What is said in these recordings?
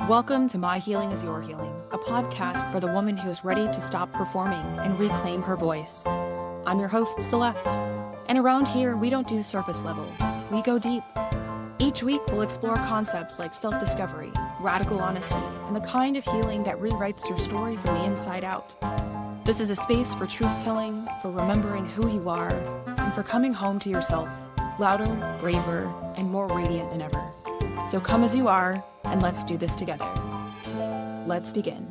Welcome to My Healing is Your Healing, a podcast for the woman who is ready to stop performing and reclaim her voice. I'm your host, Celeste, and around here, we don't do surface level. We go deep. Each week, we'll explore concepts like self-discovery, radical honesty, and the kind of healing that rewrites your story from the inside out. This is a space for truth-telling, for remembering who you are, and for coming home to yourself, louder, braver, and more radiant than ever. So come as you are, and let's do this together. Let's begin.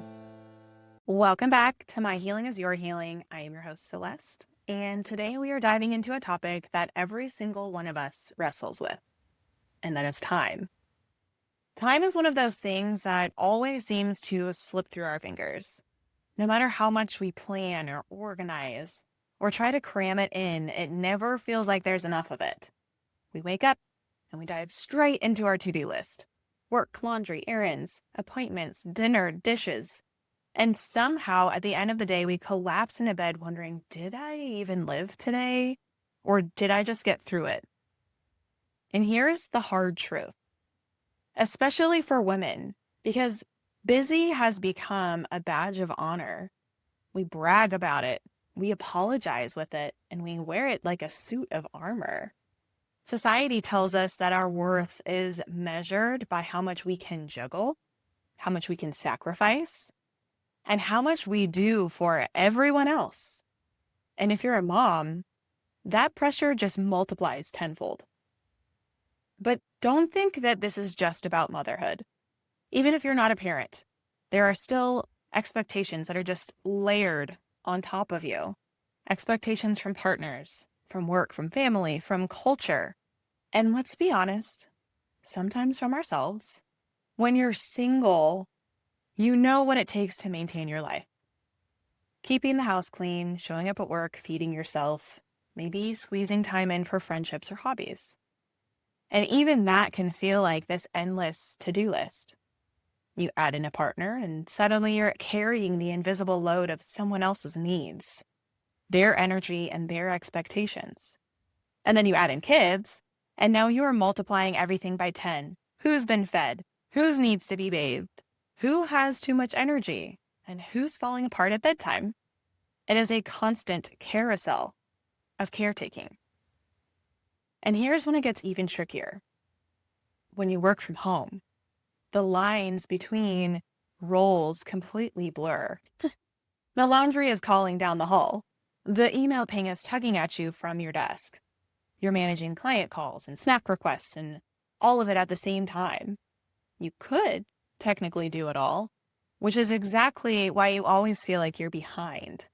Welcome back to My Healing is Your Healing. I am your host, Celeste, and today we are diving into a topic that every single one of us wrestles with, and that is time. Time is one of those things that always seems to slip through our fingers. No matter how much we plan or organize or try to cram it in, it never feels like there's enough of it. We wake up and we dive straight into our to-do list. Work, laundry, errands, appointments, dinner, dishes. And somehow at the end of the day, we collapse into bed wondering, did I even live today? Or did I just get through it? And here's the hard truth, especially for women, because busy has become a badge of honor. We brag about it, we apologize with it, and we wear it like a suit of armor. Society tells us that our worth is measured by how much we can juggle, how much we can sacrifice, and how much we do for everyone else. And if you're a mom, that pressure just multiplies tenfold. But don't think that this is just about motherhood. Even if you're not a parent, there are still expectations that are just layered on top of you. Expectations from partners, from work, from family, from culture. And let's be honest, sometimes from ourselves. When you're single, you know what it takes to maintain your life. Keeping the house clean, showing up at work, feeding yourself, maybe squeezing time in for friendships or hobbies. And even that can feel like this endless to-do list. You add in a partner and suddenly you're carrying the invisible load of someone else's needs, their energy and their expectations. And then you add in kids, and now you are multiplying everything by 10. Who's been fed? Whose needs to be bathed? Who has too much energy? And who's falling apart at bedtime? It is a constant carousel of caretaking. And here's when it gets even trickier. When you work from home, the lines between roles completely blur. The laundry is calling down the hall. The email ping is tugging at you from your desk. You're managing client calls and snack requests and all of it at the same time. You could technically do it all, which is exactly why you always feel like you're behind.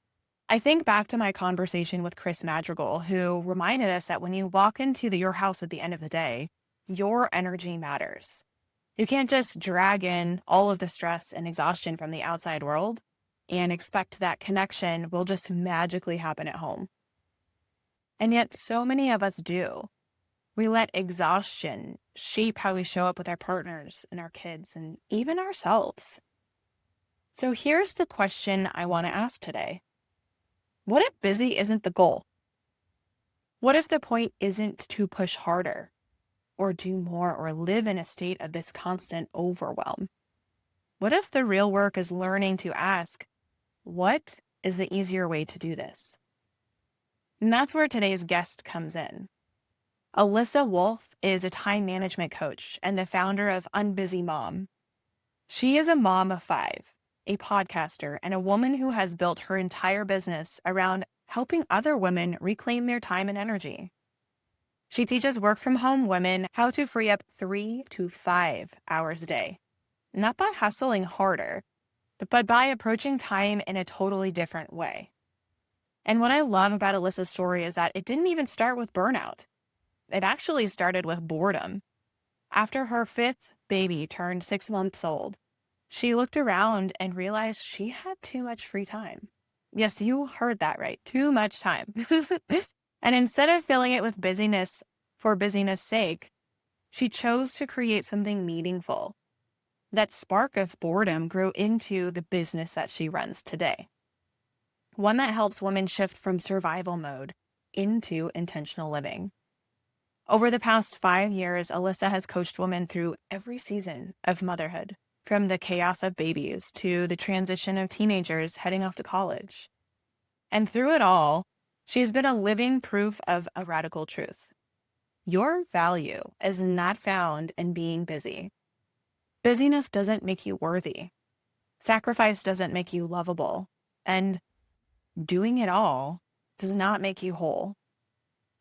I think back to my conversation with Chris Madrigal, who reminded us that when you walk into your house at the end of the day, your energy matters. You can't just drag in all of the stress and exhaustion from the outside world and expect that connection will just magically happen at home. And yet so many of us do. We let exhaustion shape how we show up with our partners and our kids and even ourselves. So here's the question I want to ask today. What if busy isn't the goal? What if the point isn't to push harder or do more or live in a state of this constant overwhelm? What if the real work is learning to ask, what is the easier way to do this? And that's where today's guest comes in. Alyssa Wolff is a time management coach and the founder of UnBusy Mom. She is a mom of 5, a podcaster, and a woman who has built her entire business around helping other women reclaim their time and energy. She teaches work-from-home women how to free up 3 to 5 hours a day, not by hustling harder, but by approaching time in a totally different way. And what I love about Alyssa's story is that it didn't even start with burnout. It actually started with boredom. After her 5th baby turned 6 months old, she looked around and realized she had too much free time. Yes, you heard that right. Too much time. And instead of filling it with busyness for busyness' sake, she chose to create something meaningful. That spark of boredom grew into the business that she runs today. One that helps women shift from survival mode into intentional living. Over the past 5 years, Alyssa has coached women through every season of motherhood, from the chaos of babies to the transition of teenagers heading off to college. And through it all, she's been a living proof of a radical truth. Your value is not found in being busy. Busyness doesn't make you worthy. Sacrifice doesn't make you lovable. And doing it all does not make you whole.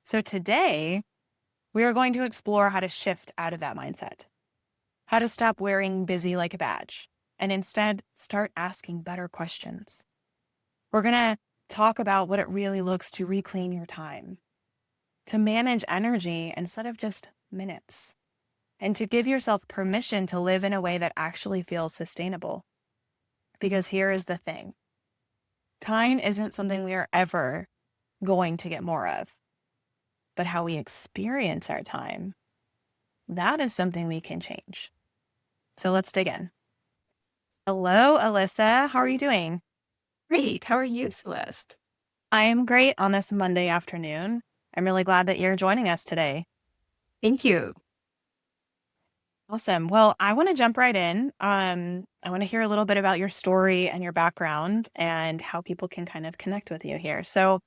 So today, we are going to explore how to shift out of that mindset, how to stop wearing busy like a badge, and instead start asking better questions. We're going to talk about what it really looks to reclaim your time, to manage energy instead of just minutes, and to give yourself permission to live in a way that actually feels sustainable. Because here is the thing. Time isn't something we are ever going to get more of, but how we experience our time, that is something we can change. So let's dig in. Hello, Alyssa. How are you doing? Great. How are you, Celeste? I am great on this Monday afternoon. I'm really glad that you're joining us today. Thank you. Awesome. Well, I want to jump right in. I want to hear a little bit about your story and your background and how people can kind of connect with you here. So,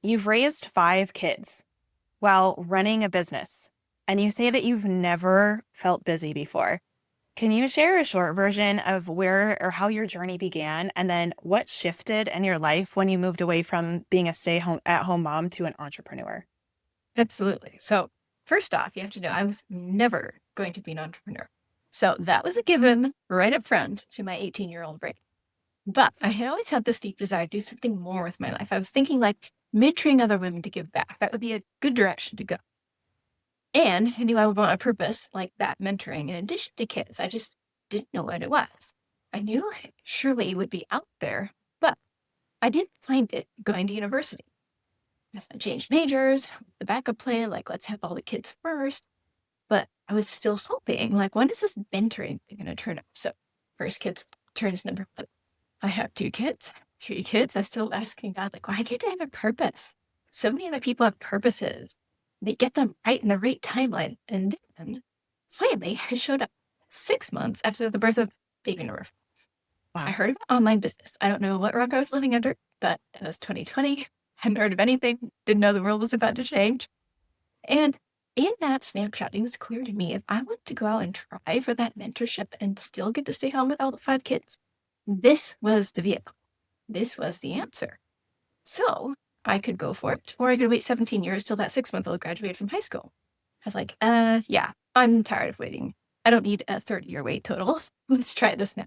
you've raised 5 kids while running a business, and you say that you've never felt busy before. Can you share a short version of where or how your journey began, and then what shifted in your life when you moved away from being a stay-at-home mom to an entrepreneur? Absolutely. So, first off, you have to know I was never going to be an entrepreneur. So, that was a given right up front to my 18-year-old brain. But I had always had this deep desire to do something more with my life. I was thinking like mentoring other women to give back. That would be a good direction to go. And I knew I would want a purpose like that mentoring in addition to kids. I just didn't know what it was. I knew surely it would be out there, but I didn't find it going to university. So I changed majors, the backup plan, like let's have all the kids first. But I was still hoping, like, when is this mentoring going to turn up? So first kids turns number 1. I have 2 kids, 3 kids. I'm still asking God, like, why can't I have a purpose? So many other people have purposes. They get them right in the right timeline. And then finally, I showed up 6 months after the birth of baby number 4. Wow. I heard about online business. I don't know what rock I was living under, but that was 2020. Hadn't heard of anything. Didn't know the world was about to change. And in that snapshot, it was clear to me if I wanted to go out and try for that mentorship and still get to stay home with all the 5 kids, this was the vehicle. This was the answer. So I could go for it, or I could wait 17 years till that 6-month-old graduated from high school. I was like, yeah, I'm tired of waiting. I don't need a 30-year wait total. Let's try this now.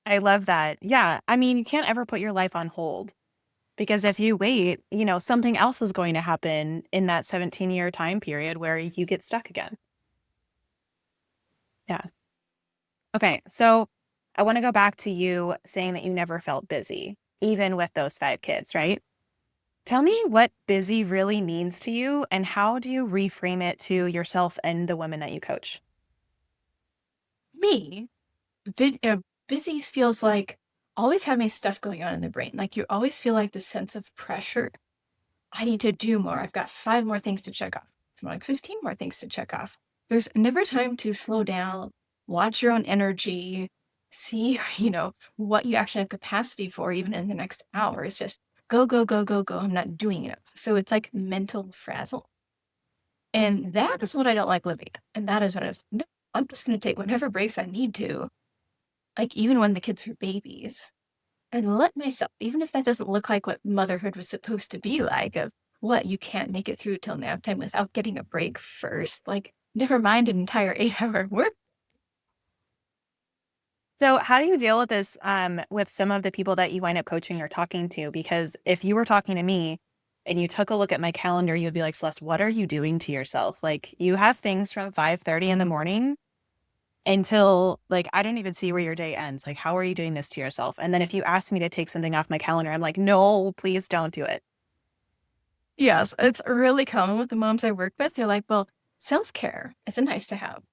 I love that. Yeah. I mean, you can't ever put your life on hold because if you wait, something else is going to happen in that 17-year time period where you get stuck again. Yeah. Okay. So I want to go back to you saying that you never felt busy, even with those 5 kids, right? Tell me what busy really means to you and how do you reframe it to yourself and the women that you coach? Me, busy feels like always having stuff going on in the brain. Like you always feel like this sense of pressure. I need to do more. I've got 5 more things to check off. It's more like 15 more things to check off. There's never time to slow down, watch your own energy, see, what you actually have capacity for even in the next hour. It's just go, go, go, go, go. I'm not doing enough. So it's like mental frazzle. And that is what I don't like living in. And that is what no, I'm just going to take whatever breaks I need to, like even when the kids were babies, and let myself, even if that doesn't look like what motherhood was supposed to be like, of what you can't make it through till nap time without getting a break first, like never mind an entire 8-hour work. So how do you deal with this with some of the people that you wind up coaching or talking to? Because if you were talking to me and you took a look at my calendar, you'd be like, Celeste, what are you doing to yourself? Like you have things from 5:30 in the morning until like, I don't even see where your day ends. Like, how are you doing this to yourself? And then if you ask me to take something off my calendar, I'm like, no, please don't do it. Yes, it's really common with the moms I work with. They're like, well, self-care is a nice to have.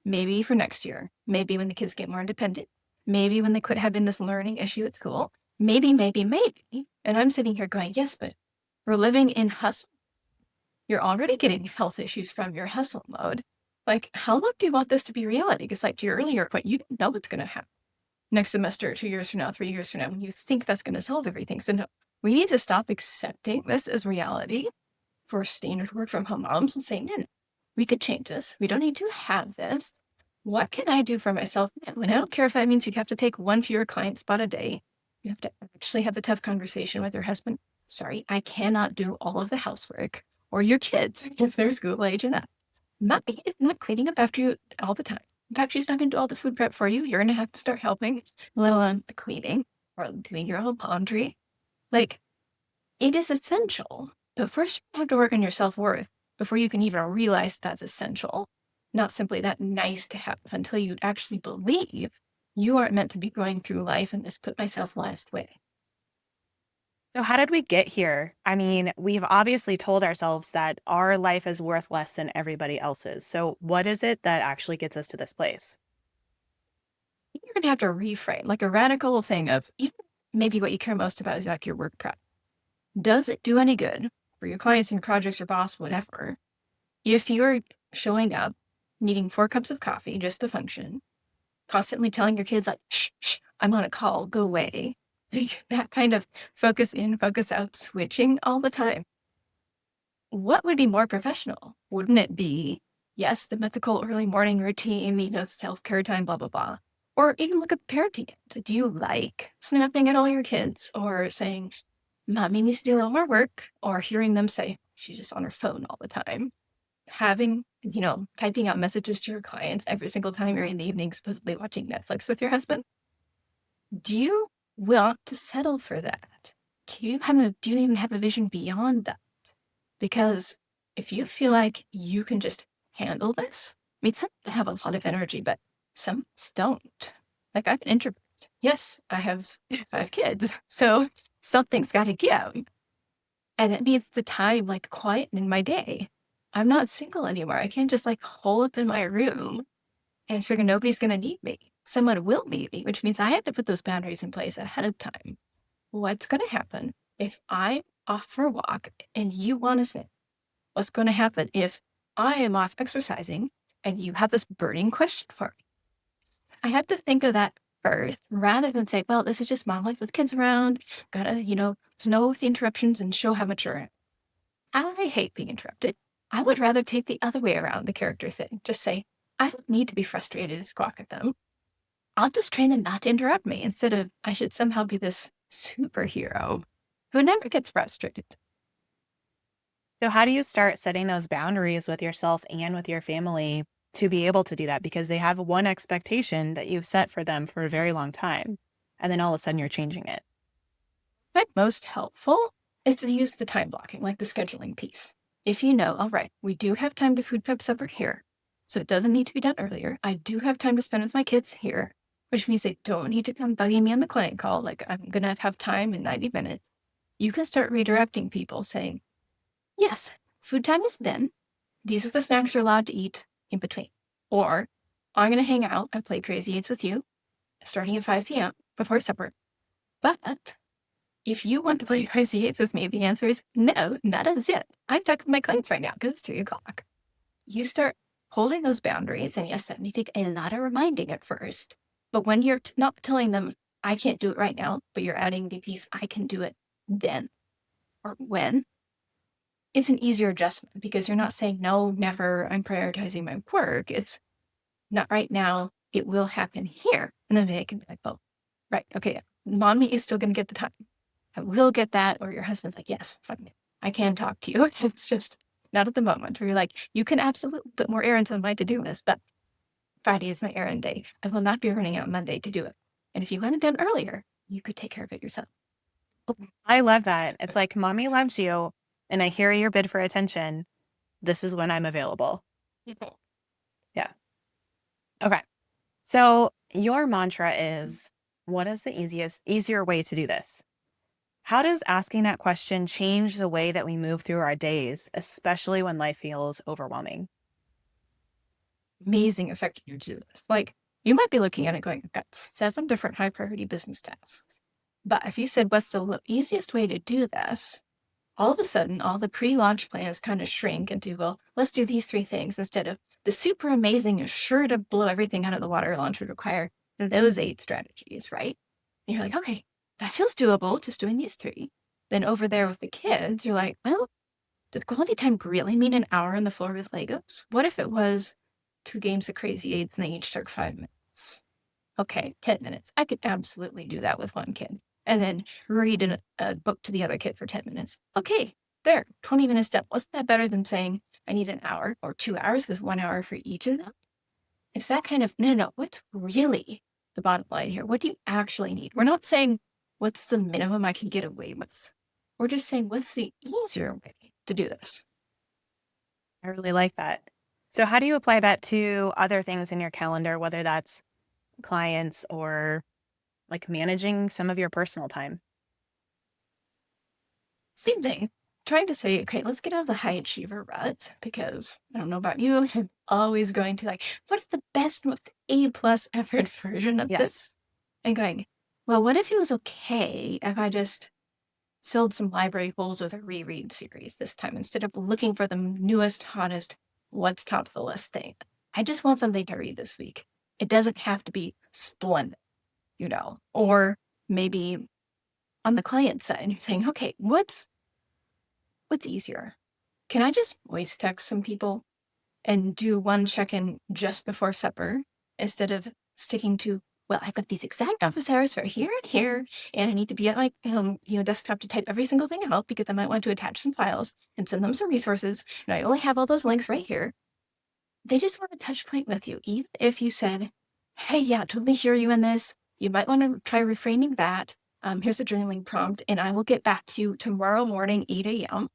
Maybe for next year. Maybe when the kids get more independent. Maybe when they quit having this learning issue at school. Maybe. And I'm sitting here going, yes, but we're living in hustle. You're already getting health issues from your hustle mode. Like, how long do you want this to be reality? Because, like, to your earlier point, you don't know what's going to happen next semester, 2 years from now, 3 years from now, when you think that's going to solve everything. So, no, we need to stop accepting this as reality for standard work from home moms and saying, no, no, we could change this. We don't need to have this. What can I do for myself now? And I don't care if that means you have to take one fewer client spot a day. You have to actually have the tough conversation with your husband. Sorry, I cannot do all of the housework or your kids if they're school age and up. Mommy is not cleaning up after you all the time. In fact, she's not going to do all the food prep for you. You're going to have to start helping, let alone the cleaning or doing your own laundry. Like, it is essential. But first, you have to work on your self-worth before you can even realize that's essential. Not simply that nice to have until you actually believe you aren't meant to be going through life in this put myself last way. So how did we get here? I mean, we've obviously told ourselves that our life is worth less than everybody else's. So what is it that actually gets us to this place? You're going to have to reframe, like a radical thing of even maybe what you care most about is like your work prep. Does it do any good for your clients and projects or boss, whatever, if you're showing up needing 4 cups of coffee just to function, constantly telling your kids like, shh, shh, I'm on a call, go away. That kind of focus in, focus out, switching all the time. What would be more professional? Wouldn't it be, yes, the mythical early morning routine, self-care time, blah, blah, blah. Or even look at the parenting end. Do you like snapping at all your kids or saying, Mommy needs to do a little more work, or hearing them say, she's just on her phone all the time? Having, typing out messages to your clients every single time you're in the evening, supposedly watching Netflix with your husband. Do you want to settle for that? Do you even have a vision beyond that? Because if you feel like you can just handle this, I mean, some have a lot of energy, but some don't. Like, I'm an introvert. Yes, I have 5 kids. So something's got to give. And that means the time, like, quiet in my day. I'm not single anymore. I can't just like hole up in my room and figure nobody's going to need me. Someone will need me, which means I have to put those boundaries in place ahead of time. What's going to happen if I'm off for a walk and you want to snack? What's going to happen if I am off exercising and you have this burning question for me? I have to think of that first rather than say, well, this is just mom life with kids around. Gotta, know the interruptions and show how mature I am. I hate being interrupted. I would rather take the other way around the character thing. Just say, I don't need to be frustrated and squawk at them. I'll just train them not to interrupt me instead of I should somehow be this superhero who never gets frustrated. So how do you start setting those boundaries with yourself and with your family to be able to do that? Because they have one expectation that you've set for them for a very long time, and then all of a sudden you're changing it. What's most helpful is to use the time blocking, like the scheduling piece. If you know, all right, we do have time to food prep supper here, so it doesn't need to be done earlier. I do have time to spend with my kids here, which means they don't need to come bugging me on the client call. Like, I'm going to have time in 90 minutes. You can start redirecting people saying, yes, food time is then. These are the snacks you're allowed to eat in between. Or I'm going to hang out and play Crazy Eights with you starting at 5 p.m. before supper. But if you want to play Crazy Eights with me, the answer is no, that is it. I'm talking to my clients right now because it's 3 o'clock. You start holding those boundaries. And yes, that may take a lot of reminding at first. But when you're not telling them, I can't do it right now, but you're adding the piece, I can do it then or when, it's an easier adjustment because you're not saying, no, never, I'm prioritizing my work. It's not right now. It will happen here. And then they can be like, oh, right. Okay. Mommy is still going to get the time. I will get that. Or your husband's like, yes, fine. I can talk to you. It's just not at the moment. Or you're like, you can absolutely put more errands on my to-do list, but Friday is my errand day. I will not be running out Monday to do it. And if you want it done earlier, you could take care of it yourself. I love that. It's like, mommy loves you, and I hear your bid for attention. This is when I'm available. Yeah. Okay. So your mantra is, what is the easier way to do this? How does asking that question change the way that we move through our days, especially when life feels overwhelming? Amazing effect you do this. Like, you might be looking at it going, I've got 7 different high priority business tasks. But if you said, what's the easiest way to do this? All of a sudden, all the pre-launch plans kind of shrink into, well, let's do these 3 things instead of The super amazing, sure to blow everything out of the water launch would require those 8 strategies, right? And you're like, okay, that feels doable, just doing these 3. Then over there with the kids, you're like, well, did quality time really mean an hour on the floor with Legos? What if it was 2 games of Crazy Eights and they each took 5 minutes? Okay, 10 minutes. I could absolutely do that with one kid. And then read a book to the other kid for 10 minutes. Okay, there, 20 minutes done. Wasn't that better than saying I need an hour or 2 hours because 1 hour for each of them? It's that kind of, no. What's really the bottom line here? What do you actually need? We're not saying what's the minimum I can get away with. We're just saying what's the easier way to do this. I really like that. So how do you apply that to other things in your calendar, whether that's clients or like managing some of your personal time? Same thing. Trying to say, okay, let's get out of the high achiever rut because I don't know about you, I'm always going to like, what's the best, most A+ effort version of Yes. this? And going, well, what if it was okay if I just filled some library holes with a reread series this time instead of looking for the newest, hottest, what's top of the list thing? I just want something to read this week. It doesn't have to be splendid, or maybe on the client side, you're saying, okay, what's easier? Can I just voice text some people and do one check-in just before supper instead of sticking to, well, I've got these exact office hours for here and here, and I need to be at my desktop to type every single thing out because I might want to attach some files and send them some resources, and I only have all those links right here. They just want a touch point with you, even if you said, hey, yeah, totally hear you in this. You might want to try reframing that. Here's a journaling prompt, and I will get back to you tomorrow morning, 8 a.m.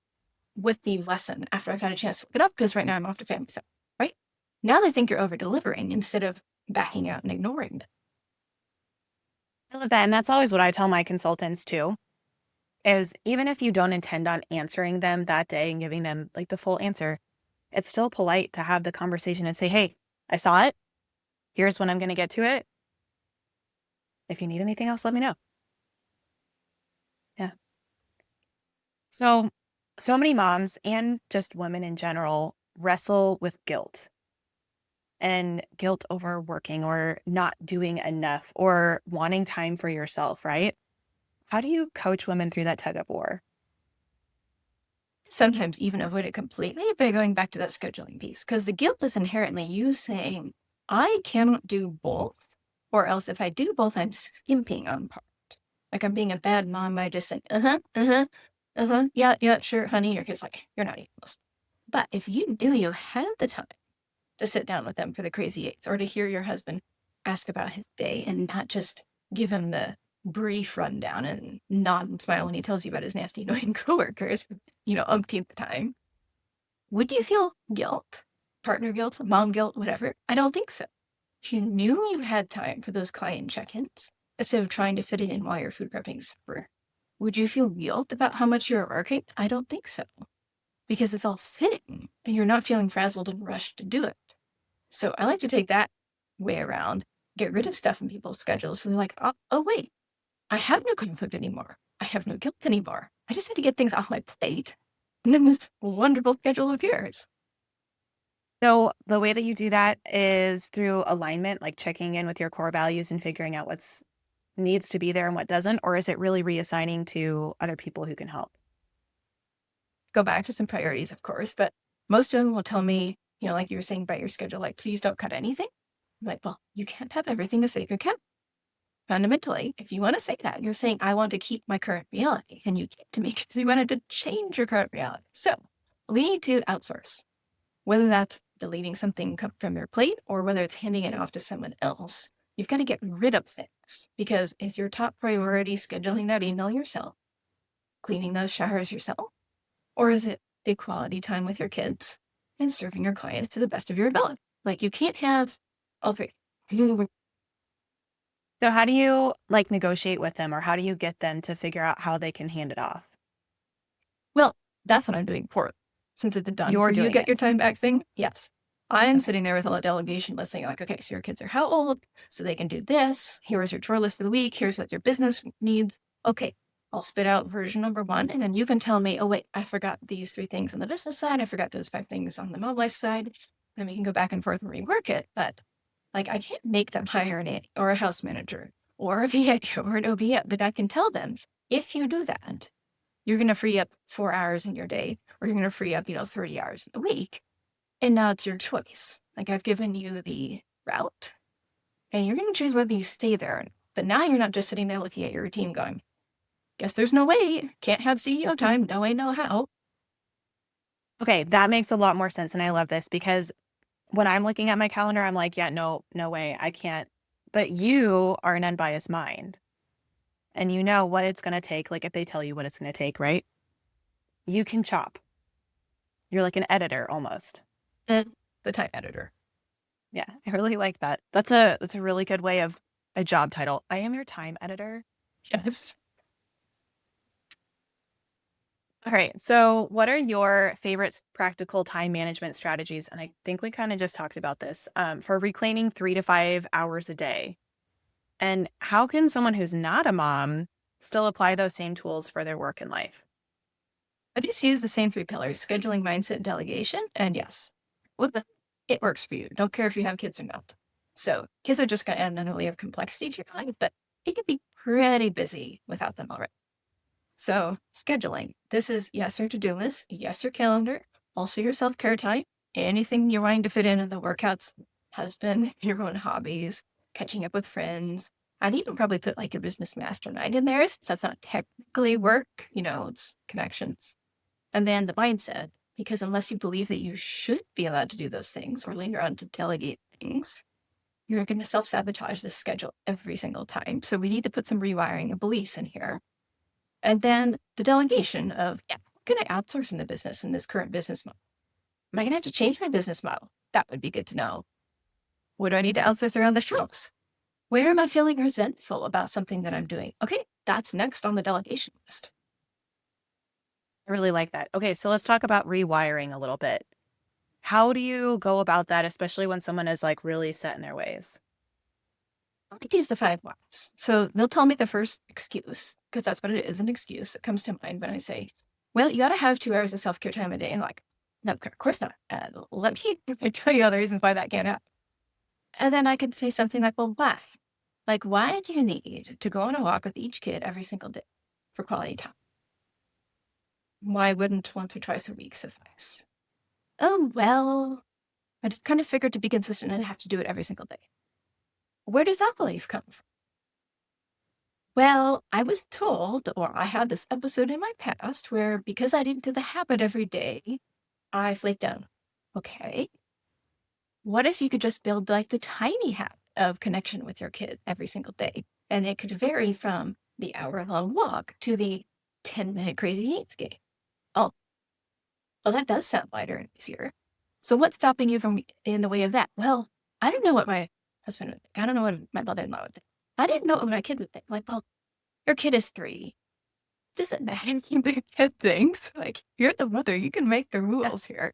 with the lesson after I've had a chance to look it up, because right now I'm off to family stuff, right? Now they think you're over-delivering instead of backing out and ignoring them. I love that. And that's always what I tell my consultants too, is even if you don't intend on answering them that day and giving them like the full answer, it's still polite to have the conversation and say, hey, I saw it. Here's when I'm going to get to it. If you need anything else, let me know. Yeah. So many moms and just women in general wrestle with guilt and guilt over working or not doing enough or wanting time for yourself, right? How do you coach women through that tug of war? Sometimes even avoid it completely by going back to that scheduling piece, because the guilt is inherently you saying, I cannot do both, or else if I do both, I'm skimping on part. Like I'm being a bad mom by just saying, yeah, sure, honey. Your kid's like, you're not eating this. But if you knew you had the time to sit down with them for the Crazy Eights or to hear your husband ask about his day and not just give him the brief rundown and nod and smile when he tells you about his nasty, annoying coworkers, umpteenth time, would you feel guilt? Partner guilt, mom guilt, whatever? I don't think so. If you knew you had time for those client check-ins, instead of trying to fit it in while you're food prepping supper, would you feel guilt about how much you're working? I don't think so. Because it's all fitting and you're not feeling frazzled and rushed to do it. So I like to take that way around, get rid of stuff in people's schedules. So they're like, oh wait, I have no conflict anymore. I have no guilt anymore. I just had to get things off my plate. And then this wonderful schedule appears. So the way that you do that is through alignment, like checking in with your core values and figuring out what's needs to be there and what doesn't, or is it really reassigning to other people who can help? Go back to some priorities, of course, but most of them will tell me, like you were saying about your schedule, like, please don't cut anything. I'm like, well, you can't have everything a sacred cow. Fundamentally, if you want to say that, you're saying, I want to keep my current reality, and you can't to me because you wanted to change your current reality. So we need to outsource, whether that's deleting something from your plate or whether it's handing it off to someone else. You've got to get rid of things, because is your top priority scheduling that email yourself, cleaning those showers yourself, or is it the quality time with your kids and serving your clients to the best of your ability? Like, you can't have all three. So how do you negotiate with them, or how do you get them to figure out how they can hand it off? Well, that's what I'm doing for them. Since it's the done You're for you doing get it. your time back thing, yes. I'm Okay. sitting there with a delegation list saying, like, okay, so your kids are how old? So they can do this. Here's your chore list for the week. Here's what your business needs. Okay, I'll spit out version number 1, and then you can tell me, oh, wait, I forgot these 3 things on the business side. I forgot those 5 things on the mom life side. then we can go back and forth and rework it. But like, I can't make them hire an nanny or a house manager or a VA or an OBM, but I can tell them, if you do that, you're going to free up 4 hours in your day, or you're going to free up, 30 hours in a week. And now it's your choice. Like, I've given you the route and you're going to choose whether you stay there. But now you're not just sitting there looking at your routine going, guess there's no way, can't have CEO time, no way, no how. Okay, that makes a lot more sense. And I love this because when I'm looking at my calendar, I'm like, yeah, no way, I can't. But you are an unbiased mind and you know what it's going to take. Like if they tell you what it's going to take, right? You can chop. You're like an editor almost. The time editor. Yeah, I really like that. That's a really good way of a job title. I am your time editor. Yes. All right. So what are your favorite practical time management strategies? And I think we kind of just talked about this for reclaiming 3 to 5 hours a day. And how can someone who's not a mom still apply those same tools for their work and life? I just use the same 3 pillars: scheduling, mindset, delegation. And yes, it works for you. Don't care if you have kids or not. So kids are just going to add another layer of complexity to your life, but it can be pretty busy without them already. So scheduling, this is yes, your to-do list, yes, your calendar, also your self-care time, anything you're wanting to fit in the workouts, husband, your own hobbies, catching up with friends. I'd even probably put like a business mastermind in there since that's not technically work, it's connections. And then the mindset, because unless you believe that you should be allowed to do those things or later on to delegate things, you're going to self-sabotage the schedule every single time. So we need to put some rewiring of beliefs in here. And then the delegation of, what can I outsource in the business in this current business model? Am I going to have to change my business model? That would be good to know. What do I need to outsource around the house? Where am I feeling resentful about something that I'm doing? Okay, that's next on the delegation list. I really like that. Okay, so let's talk about rewiring a little bit. How do you go about that, especially when someone is like really set in their ways? I like to use the 5 whys. So they'll tell me the first excuse, because that's what it is, an excuse that comes to mind when I say, well, you got to have 2 hours of self-care time a day. And like, no, of course not. Let me tell you all the reasons why that can't happen. And then I could say something like, well, why? Like, why do you need to go on a walk with each kid every single day for quality time? Why wouldn't once or twice a week suffice? Oh, well, I just kind of figured to be consistent I'd have to do it every single day. Where does that belief come from? Well, I was told, or I had this episode in my past where because I didn't do the habit every day, I flaked out. Okay. What if you could just build like the tiny habit of connection with your kid every single day? And it could vary from the hour-long walk to the 10-minute crazy eights game. Oh, well, that does sound lighter and easier. So what's stopping you from in the way of that? Well, I don't know what my husband would think. I don't know what my mother-in-law would think. I didn't know what my kid would think. Like, well, your kid is 3. Doesn't matter what the kid thinks. Like, you're the mother. You can make the rules here.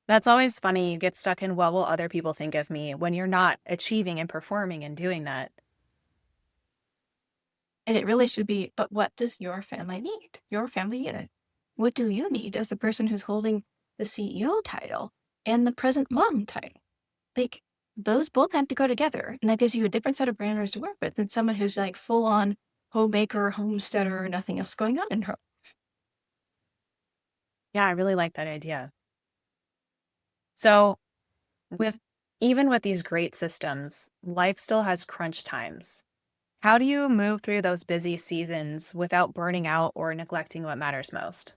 That's always funny. You get stuck in what will other people think of me when you're not achieving and performing and doing that. And it really should be, but what does your family need? Your family unit. What do you need as the person who's holding the CEO title and the present mom title? Like, those both have to go together. And that gives you a different set of parameters to work with than someone who's like full on homemaker, homesteader, nothing else going on in her life. Yeah, I really like that idea. So even with these great systems, life still has crunch times. How do you move through those busy seasons without burning out or neglecting what matters most?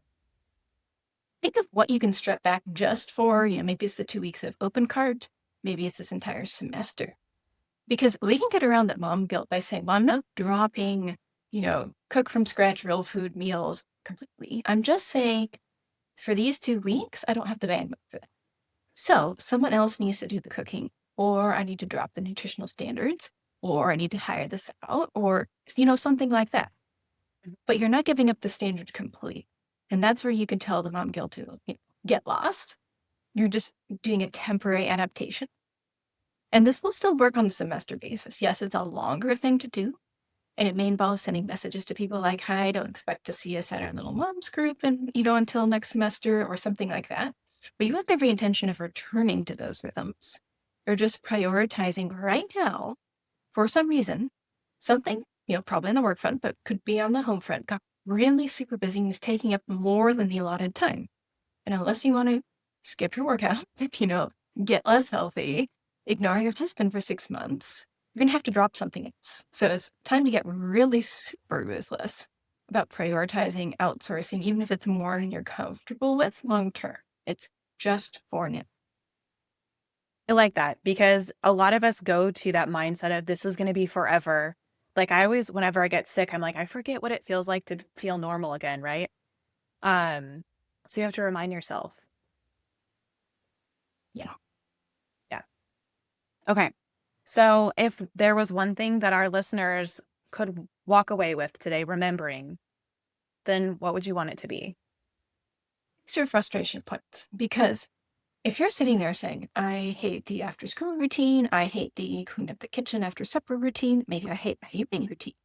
Think of what you can strip back just for, maybe it's the 2 weeks of open cart, maybe it's this entire semester. Because we can get around that mom guilt by saying, well, I'm not dropping, cook from scratch real food meals completely. I'm just saying for these 2 weeks, I don't have the bandwidth for that. So someone else needs to do the cooking, or I need to drop the nutritional standards, or I need to hire this out, or, something like that. But you're not giving up the standard complete. And that's where you can tell the mom guilt to get lost. You're just doing a temporary adaptation. And this will still work on the semester basis. Yes, it's a longer thing to do. And it may involve sending messages to people like, hi, don't expect to see us at our little moms group and, until next semester or something like that. but you have every intention of returning to those rhythms. You're just prioritizing right now, for some reason, something, probably on the work front, but could be on the home front, got really super busy and is taking up more than the allotted time. And unless you want to skip your workout, get less healthy, ignore your husband for 6 months, you're going to have to drop something else. So it's time to get really super ruthless about prioritizing outsourcing, even if it's more than you're comfortable with long term. It's just for now. I like that because a lot of us go to that mindset of this is going to be forever. Like I always, whenever I get sick, I'm like, I forget what it feels like to feel normal again, right? So you have to remind yourself. Yeah. Okay. So if there was one thing that our listeners could walk away with today remembering, then what would you want it to be? It's your frustration points. Because if you're sitting there saying, I hate the after school routine, I hate the clean up the kitchen after supper routine, maybe I hate my evening routine.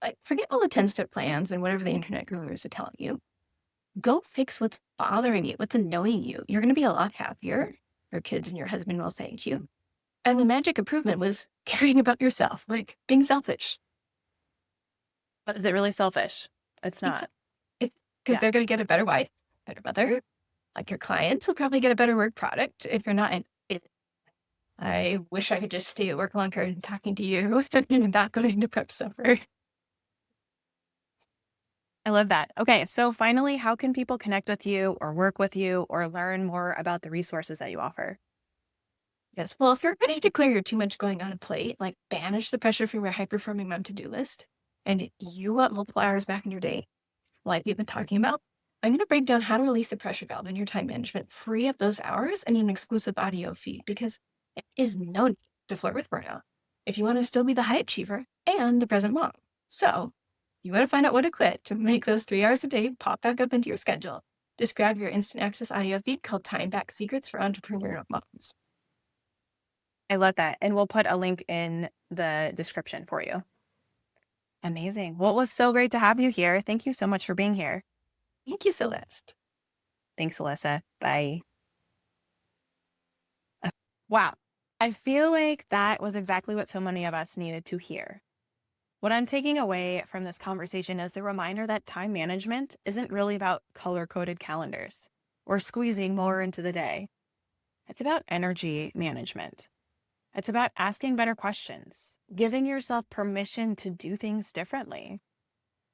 Like, forget all the 10-step plans and whatever the internet gurus are telling you. Go fix what's bothering you, what's annoying you. You're going to be a lot happier. Your kids and your husband will thank you. And the magic improvement was caring about yourself, like being selfish. But is it really selfish? It's not. Because they're going to get a better wife, better mother. Like your clients will probably get a better work product if you're not in it. I wish I could just stay at work longer and talking to you and not going to prep supper. I love that. Okay, so finally, how can people connect with you or work with you or learn more about the resources that you offer? Yes, well, if you're ready to clear your too much going on a plate, like banish the pressure from your high-performing mom to-do list, and you want multiple hours back in your day, like we've been talking about, I'm going to break down how to release the pressure valve in your time management, free up those hours in an exclusive audio feed, because it is no need to flirt with burnout if you want to still be the high achiever and the present mom. So you want to find out what to quit to make those 3 hours a day pop back up into your schedule. Just grab your instant access audio feed called Time Back Secrets for Entrepreneurial Moms. I love that. And we'll put a link in the description for you. Amazing. Well, it was so great to have you here. Thank you so much for being here. Thank you, Celeste. Thanks, Alyssa. Bye. Wow. I feel like that was exactly what so many of us needed to hear. What I'm taking away from this conversation is the reminder that time management isn't really about color-coded calendars or squeezing more into the day. It's about energy management. It's about asking better questions, giving yourself permission to do things differently.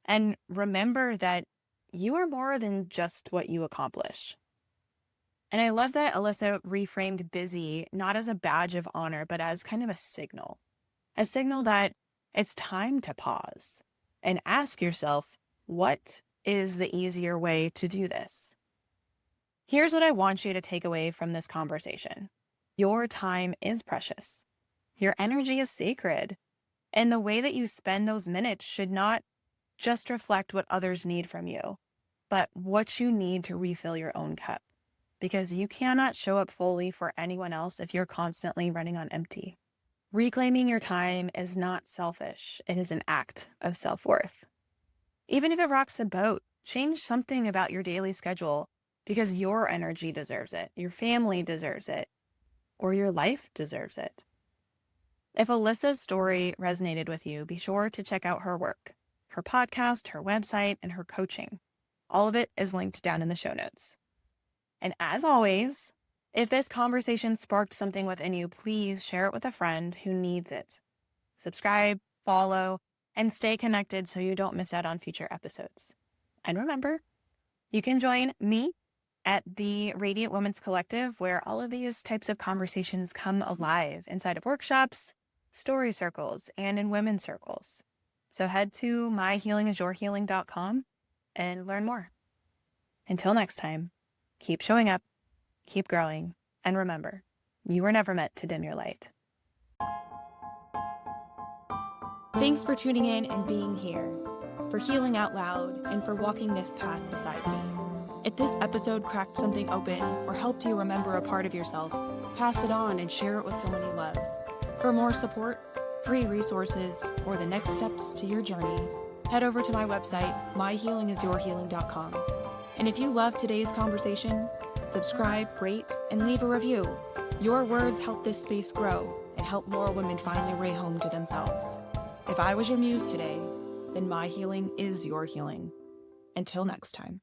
And remember that you are more than just what you accomplish. And I love that Alyssa reframed busy not as a badge of honor, but as kind of a signal that it's time to pause and ask yourself, what is the easier way to do this? Here's what I want you to take away from this conversation. Your time is precious. Your energy is sacred. And the way that you spend those minutes should not just reflect what others need from you, but what you need to refill your own cup. Because you cannot show up fully for anyone else if you're constantly running on empty. Reclaiming your time is not selfish. It is an act of self-worth. Even if it rocks the boat, change something about your daily schedule because your energy deserves it, your family deserves it, or your life deserves it. If Alyssa's story resonated with you, be sure to check out her work, her podcast, her website, and her coaching. All of it is linked down in the show notes. And as always, if this conversation sparked something within you, please share it with a friend who needs it. Subscribe, follow, and stay connected so you don't miss out on future episodes. And remember, you can join me at the Radiant Women's Collective, where all of these types of conversations come alive inside of workshops, story circles, and in women's circles. So head to myhealingisyourhealing.com and learn more. Until next time, keep showing up, keep growing, and remember, you were never meant to dim your light. Thanks for tuning in and being here, for healing out loud, and for walking this path beside me. If this episode cracked something open or helped you remember a part of yourself, pass it on and share it with someone you love. For more support, free resources, or the next steps to your journey, head over to my website, myhealingisyourhealing.com. And if you loved today's conversation, Subscribe, rate, and leave a review. Your words help this space grow and help more women find their way home to themselves. If I was your muse today, then my healing is your healing. Until next time.